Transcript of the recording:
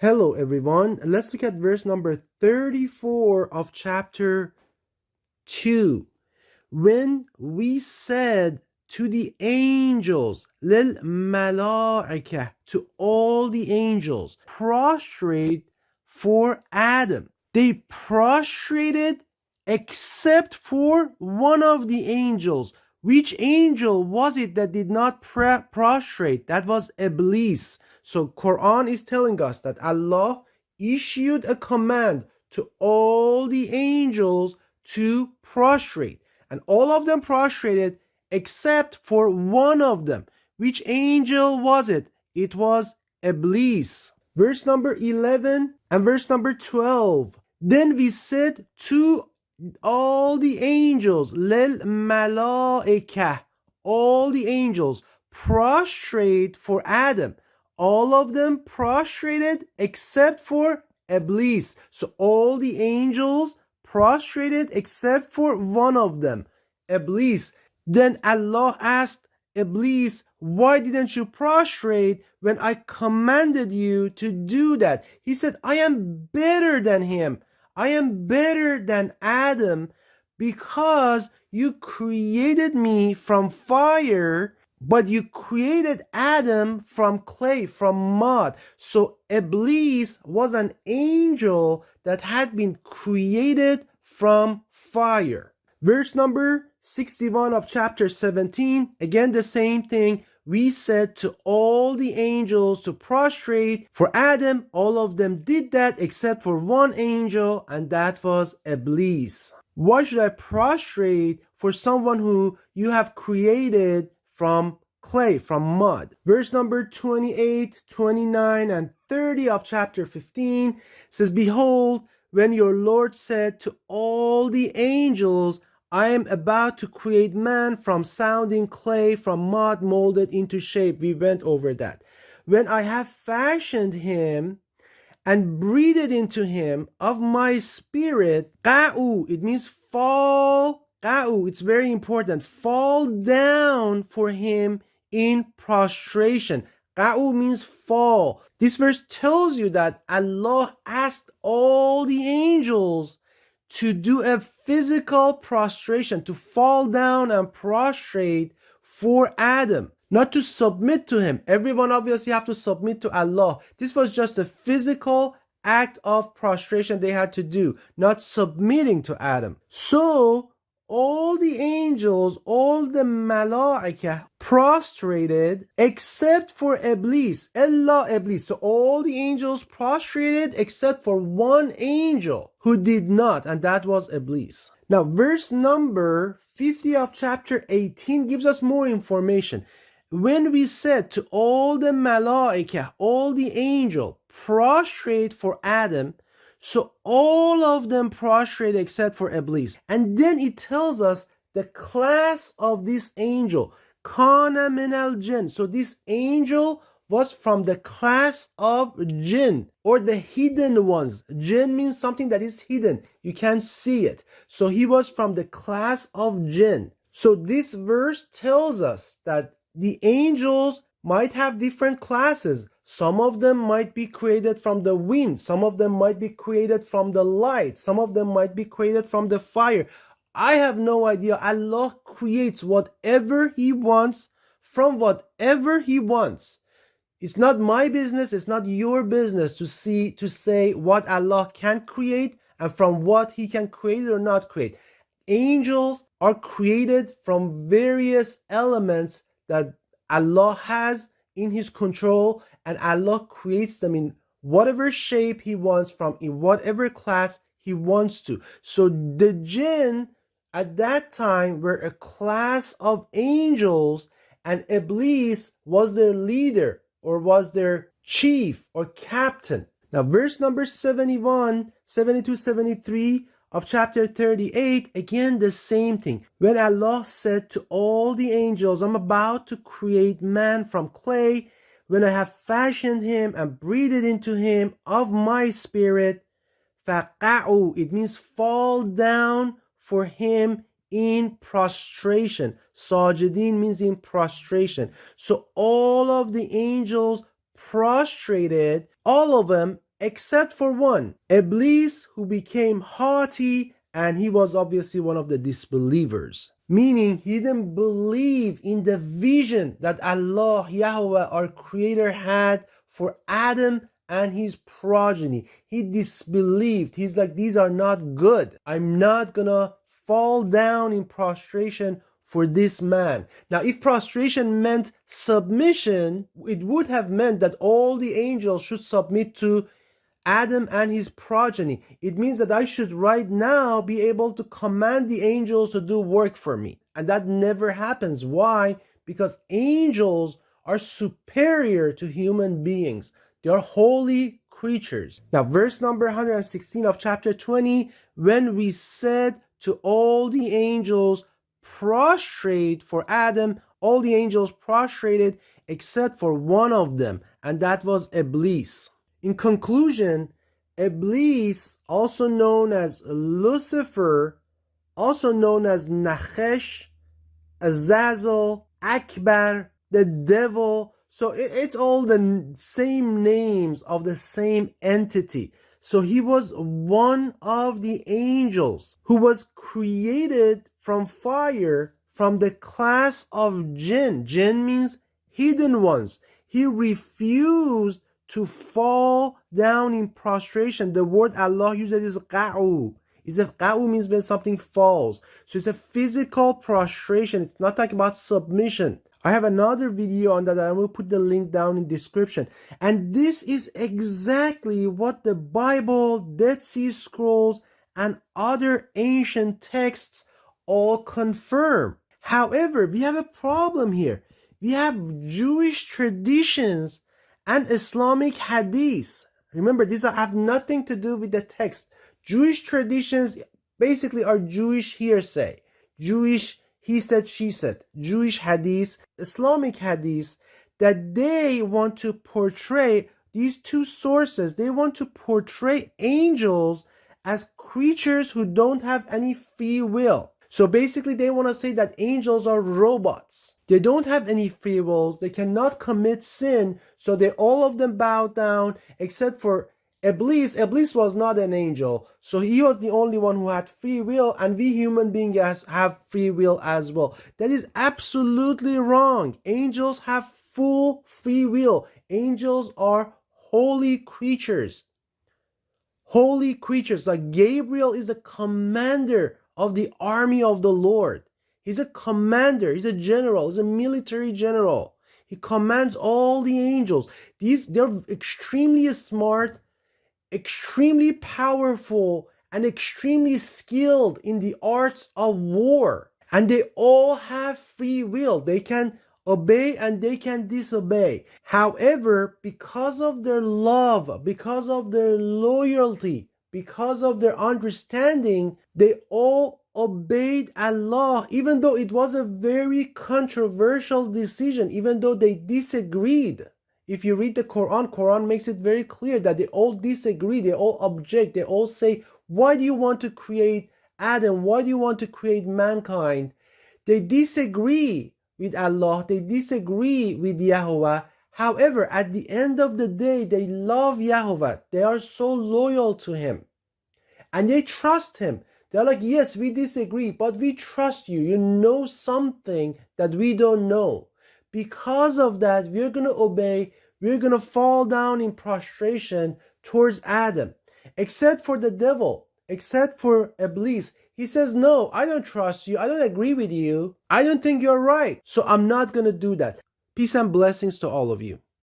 Hello everyone, let's look at verse number 34 of chapter 2. When we said to the angels, lil malaikah, to all the angels, prostrate for Adam. They prostrated except for one of the angels. Which angel was it that did not prostrate? That was Iblis. So Quran is telling us that Allah issued a command to all the angels to prostrate. And all of them prostrated except for one of them. Which angel was it? It was Iblis. Verse number 11 and verse number 12. Then we said to all the angels, lil malaikah, all the angels, prostrate for Adam. All of them prostrated except for Iblis. So all the angels prostrated except for one of them, Iblis. Then Allah asked Iblis, why didn't you prostrate when I commanded you to do that? He said, I am better than him. I am better than Adam because you created me from fire, but you created Adam from clay, from mud. So Iblis was an angel that had been created from fire. Verse number 61 of chapter 17, again the same thing. We said to all the angels to prostrate for Adam. All of them did that except for one angel, and that was Iblis. Why should I prostrate for someone who you have created from clay, from mud? Verse number 28, 29, and 30 of chapter 15 says, behold, when your Lord said to all the angels, I am about to create man from sounding clay, from mud molded into shape. We went over that. When I have fashioned him and breathed into him of my spirit, qa'u, it means fall, qa'u, it's very important, fall down for him in prostration. Qa'u means fall. This verse tells you that Allah asked all the angels to do a physical prostration, to fall down and prostrate for Adam, not to submit to him. Everyone obviously have to submit to Allah. This was just a physical act of prostration they had to do, not submitting to Adam. So all the angels, all the malaikah prostrated except for Iblis, illa Iblis. So all the angels prostrated except for one angel who did not, and that was Iblis. Now verse number 50 of chapter 18 gives us more information. When we said to all the malaikah, all the angels, prostrate for Adam, so all of them prostrate except for Iblis. And then it tells us the class of this angel, kana min al jinn. So this angel was from the class of jinn, or the hidden ones. Jinn means something that is hidden. You can't see it. So he was from the class of jinn. So this verse tells us that the angels might have different classes. Some of them might be created from the wind. Some of them might be created from the light. Some of them might be created from the fire. I have no idea. Allah creates whatever He wants from whatever He wants. It's not my business. It's not your business to say what Allah can create and from what He can create or not create. Angels are created from various elements that Allah has in His control, and Allah creates them in whatever shape He wants, from in whatever class He wants to. So the jinn at that time were a class of angels, and Iblis was their leader, or was their chief or captain. Now verse number 71, 72, 73 of chapter 38, again the same thing. When Allah said to all the angels, I'm about to create man from clay, when I have fashioned him and breathed into him of my spirit, faqa'u, it means fall down for him in prostration. Sajidin means in prostration. So all of the angels prostrated, all of them except for one, Iblis, who became haughty, and he was obviously one of the disbelievers. Meaning he didn't believe in the vision that Allah, Yahweh, our creator had for Adam and his progeny. He disbelieved. He's like, these are not good. I'm not gonna fall down in prostration for this man. Now, if prostration meant submission, it would have meant that all the angels should submit to Adam and his progeny. It means that I should right now be able to command the angels to do work for me. And that never happens. Why? Because angels are superior to human beings. They are holy creatures. Now, verse number 116 of chapter 20, when we said to all the angels, prostrate for Adam, all the angels prostrated except for one of them, and that was Iblis. In conclusion, Iblis, also known as Lucifer, also known as Nachesh, Azazel, Akbar, the devil. So it's all the same names of the same entity. So he was one of the angels who was created from fire from the class of jinn. Jinn means hidden ones. He refused to fall down in prostration. The word Allah uses is qa'u. Qa'u means when something falls. So it's a physical prostration. It's not talking about submission. I have another video on that. I will put the link down in the description. And this is exactly what the Bible, Dead Sea Scrolls, and other ancient texts all confirm. However, we have a problem here. We have Jewish traditions and Islamic hadiths. Remember, these have nothing to do with the text. Jewish traditions basically are Jewish hearsay, Jewish he said, she said, Jewish hadiths, Islamic hadiths, that they want to portray, these two sources, they want to portray angels as creatures who don't have any free will. So basically they want to say that angels are robots. They don't have any free wills. They cannot commit sin. So they all of them bow down except for Iblis. Iblis was not an angel. So he was the only one who had free will, and we human beings have free will as well. That is absolutely wrong. Angels have full free will. Angels are holy creatures. Holy creatures. Like Gabriel is a commander of the army of the Lord. He's a commander, he's a general, he's a military general. He commands all the angels. They're extremely smart, extremely powerful, and extremely skilled in the arts of war. And they all have free will. They can obey and they can disobey. However, because of their love, because of their loyalty, because of their understanding, they all obeyed Allah, even though it was a very controversial decision, even though they disagreed. If you read the Quran makes it very clear that they all disagree, they all object, they all say, why do you want to create Adam? Why do you want to create mankind? They disagree with Allah, they disagree with Yahweh. However, at the end of the day, they love Yahweh. They are so loyal to Him. And they trust Him. They're like, yes, we disagree, but we trust you. You know something that we don't know. Because of that, we're going to obey. We're going to fall down in prostration towards Adam. Except for the devil, except for Iblis. He says, no, I don't trust you. I don't agree with you. I don't think you're right. So I'm not going to do that. Peace and blessings to all of you.